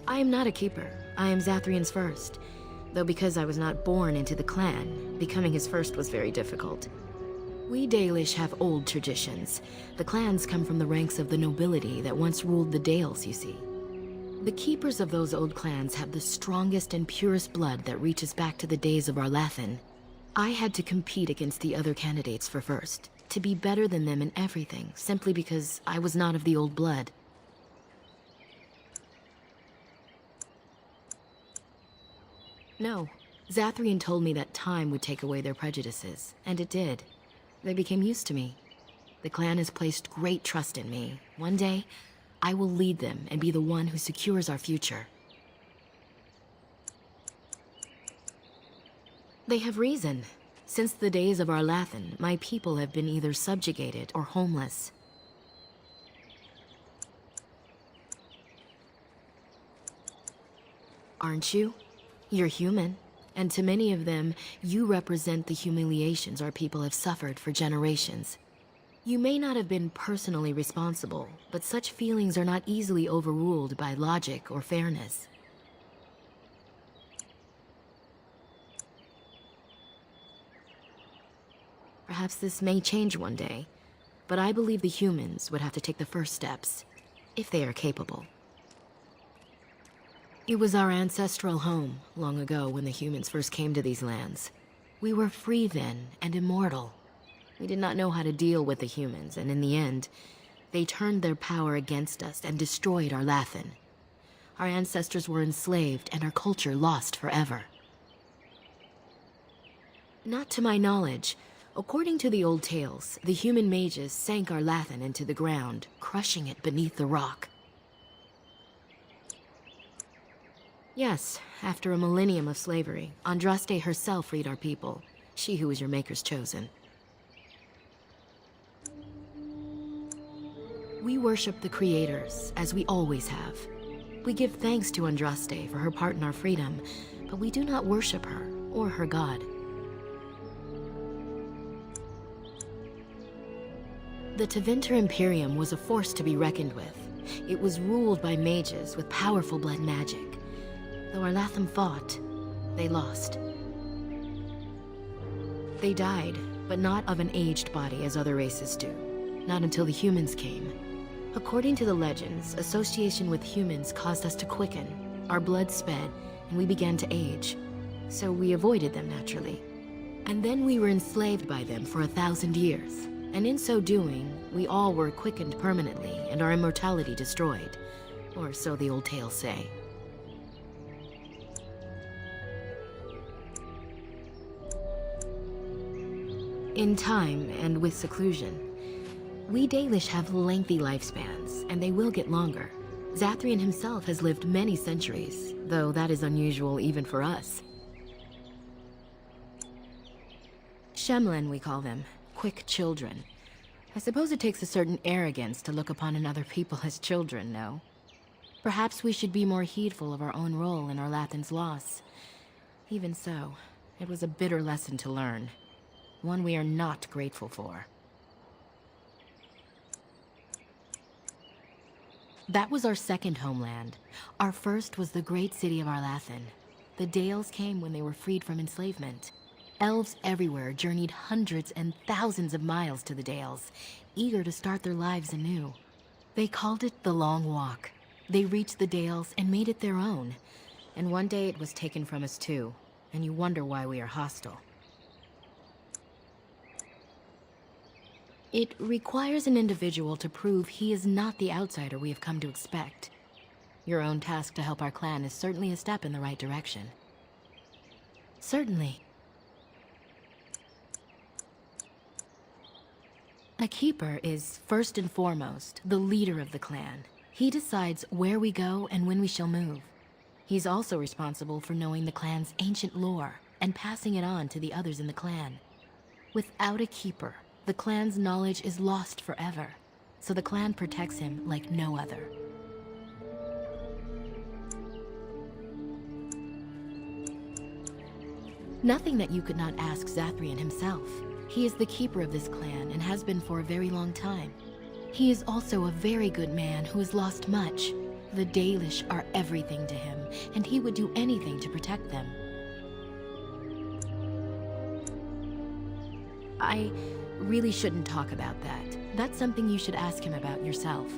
I am not a keeper. I am Zathrian's first. Though because I was not born into the clan, becoming his first was very difficult. We Dalish have old traditions. The clans come from the ranks of the nobility that once ruled the Dales, you see. The keepers of those old clans have the strongest and purest blood that reaches back to the days of Arlathan. I had to compete against the other candidates for first, to be better than them in everything, simply because I was not of the old blood. No. Zathrian told me that time would take away their prejudices, and it did. They became used to me. The clan has placed great trust in me. One day, I will lead them and be the one who secures our future. They have reason. Since the days of Arlathan, my people have been either subjugated or homeless. Aren't you? You're human. And to many of them, you represent the humiliations our people have suffered for generations. You may not have been personally responsible, but such feelings are not easily overruled by logic or fairness. Perhaps this may change one day, but I believe the humans would have to take the first steps, if they are capable. It was our ancestral home, long ago when the humans first came to these lands. We were free then, and immortal. We did not know how to deal with the humans, and in the end, they turned their power against us and destroyed Arlathan. Our ancestors were enslaved, and our culture lost forever. Not to my knowledge. According to the old tales, the human mages sank Arlathan into the ground, crushing it beneath the rock. Yes, after a millennium of slavery, Andraste herself freed our people, she who was your maker's chosen. We worship the creators, as we always have. We give thanks to Andraste for her part in our freedom, but we do not worship her or her god. The Tevinter Imperium was a force to be reckoned with. It was ruled by mages with powerful blood magic. Though Arlathan fought, they lost. They died, but not of an aged body as other races do. Not until the humans came. According to the legends, association with humans caused us to quicken. Our blood sped, and we began to age. So we avoided them naturally. And then we were enslaved by them for 1,000 years. And in so doing, we all were quickened permanently and our immortality destroyed. Or so the old tales say. In time, and with seclusion, we Dalish have lengthy lifespans, and they will get longer. Zathrian himself has lived many centuries, though that is unusual even for us. Shemlen, we call them. Quick children. I suppose it takes a certain arrogance to look upon another people as children, no? Perhaps we should be more heedful of our own role in Arlathan's loss. Even so, it was a bitter lesson to learn. One we are not grateful for. That was our second homeland. Our first was the great city of Arlathan. The Dales came when they were freed from enslavement. Elves everywhere journeyed hundreds and thousands of miles to the Dales, eager to start their lives anew. They called it the Long Walk. They reached the Dales and made it their own. And one day it was taken from us too, and you wonder why we are hostile. It requires an individual to prove he is not the outsider we have come to expect. Your own task to help our clan is certainly a step in the right direction. Certainly. A keeper is, first and foremost, the leader of the clan. He decides where we go and when we shall move. He's also responsible for knowing the clan's ancient lore and passing it on to the others in the clan. Without a keeper, the clan's knowledge is lost forever, so the clan protects him like no other. Nothing that you could not ask Zathrian himself. He is the keeper of this clan and has been for a very long time. He is also a very good man who has lost much. The Dalish are everything to him, and he would do anything to protect them. I really shouldn't talk about that. That's something you should ask him about yourself.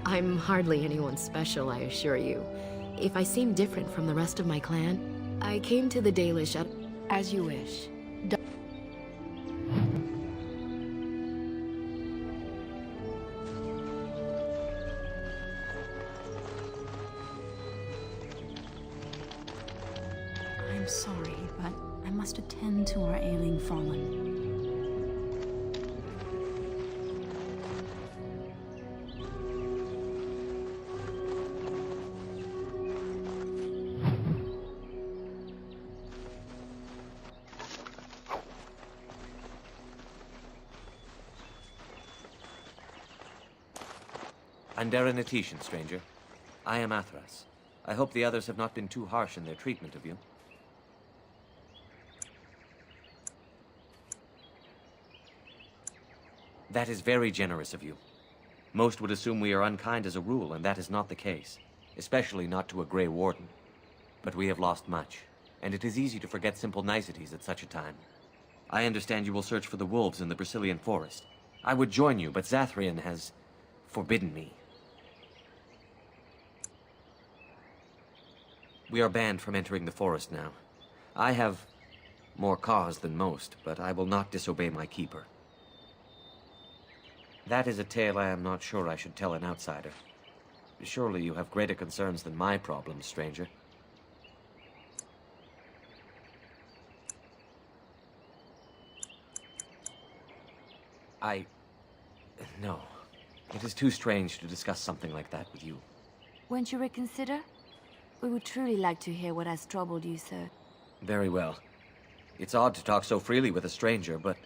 I'm hardly anyone special, I assure you. If I seem different from the rest of my clan, I came to the Dalish at... As you wish. I'm sorry, but I must attend to our ailing fallen. Andera Natishan, stranger. I am Athras. I hope the others have not been too harsh in their treatment of you. That is very generous of you. Most would assume we are unkind as a rule, and that is not the case. Especially not to a Grey Warden. But we have lost much, and it is easy to forget simple niceties at such a time. I understand you will search for the wolves in the Brecilian forest. I would join you, but Zathrian has forbidden me. We are banned from entering the forest now. I have more cause than most, but I will not disobey my keeper. That is a tale I am not sure I should tell an outsider. Surely you have greater concerns than my problems, stranger. No. It is too strange to discuss something like that with you. Won't you reconsider? We would truly like to hear what has troubled you, sir. Very well. It's odd to talk so freely with a stranger, but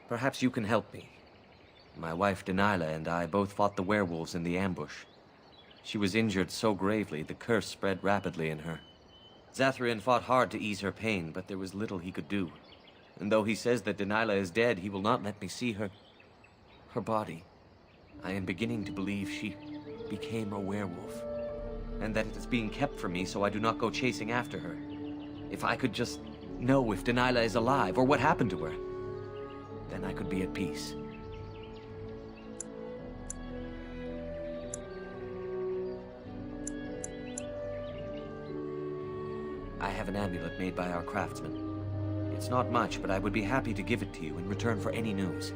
perhaps you can help me. My wife Denilah and I both fought the werewolves in the ambush. She was injured so gravely, the curse spread rapidly in her. Zathrian fought hard to ease her pain, but there was little he could do. And though he says that Denilah is dead, he will not let me see her body. I am beginning to believe she became a werewolf, and that it is being kept from me so I do not go chasing after her. If I could just know if Denilah is alive, or what happened to her, then I could be at peace. I have an amulet made by our craftsman. It's not much, but I would be happy to give it to you in return for any news.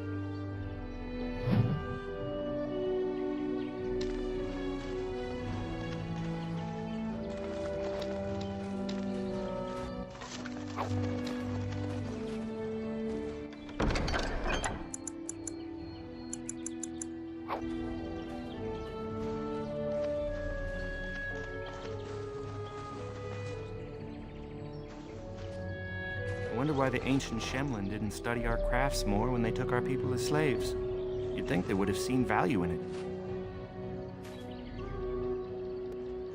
I wonder why the ancient Shemlin didn't study our crafts more when they took our people as slaves. You'd think they would have seen value in it.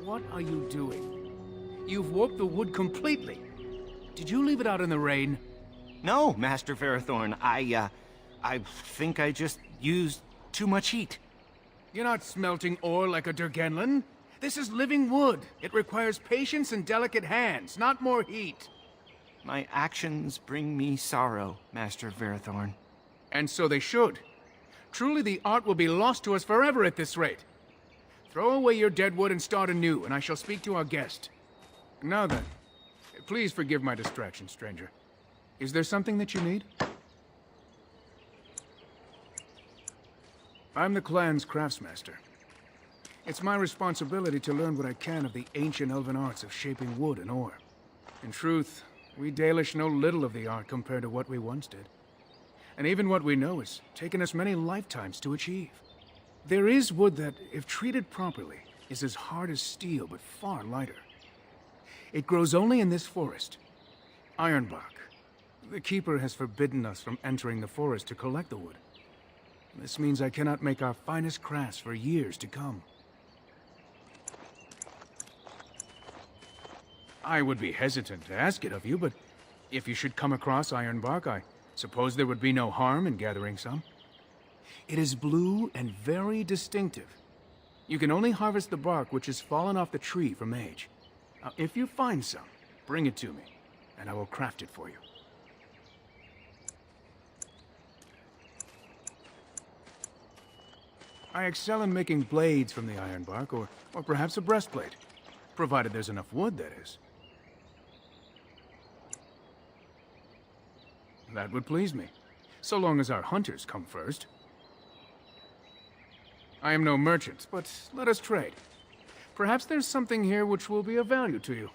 What are you doing? You've warped the wood completely. Did you leave it out in the rain? No, Master Ferrothorn. I think I just used too much heat. You're not smelting ore like a Durgenlin. This is living wood. It requires patience and delicate hands, not more heat. My actions bring me sorrow, Master Ferrothorn. And so they should. Truly the art will be lost to us forever at this rate. Throw away your dead wood and start anew, and I shall speak to our guest. Now then, please forgive my distraction, stranger. Is there something that you need? I'm the clan's craftsmaster. It's my responsibility to learn what I can of the ancient elven arts of shaping wood and ore. In truth, we Dalish know little of the art compared to what we once did. And even what we know has taken us many lifetimes to achieve. There is wood that, if treated properly, is as hard as steel but far lighter. It grows only in this forest, Ironbark. The Keeper has forbidden us from entering the forest to collect the wood. This means I cannot make our finest crafts for years to come. I would be hesitant to ask it of you, but if you should come across Ironbark, I suppose there would be no harm in gathering some. It is blue and very distinctive. You can only harvest the bark which has fallen off the tree from age. Now, if you find some, bring it to me, and I will craft it for you. I excel in making blades from the iron bark, or perhaps a breastplate. Provided there's enough wood, that is. That would please me, so long as our hunters come first. I am no merchant, but let us trade. Perhaps there's something here which will be of value to you.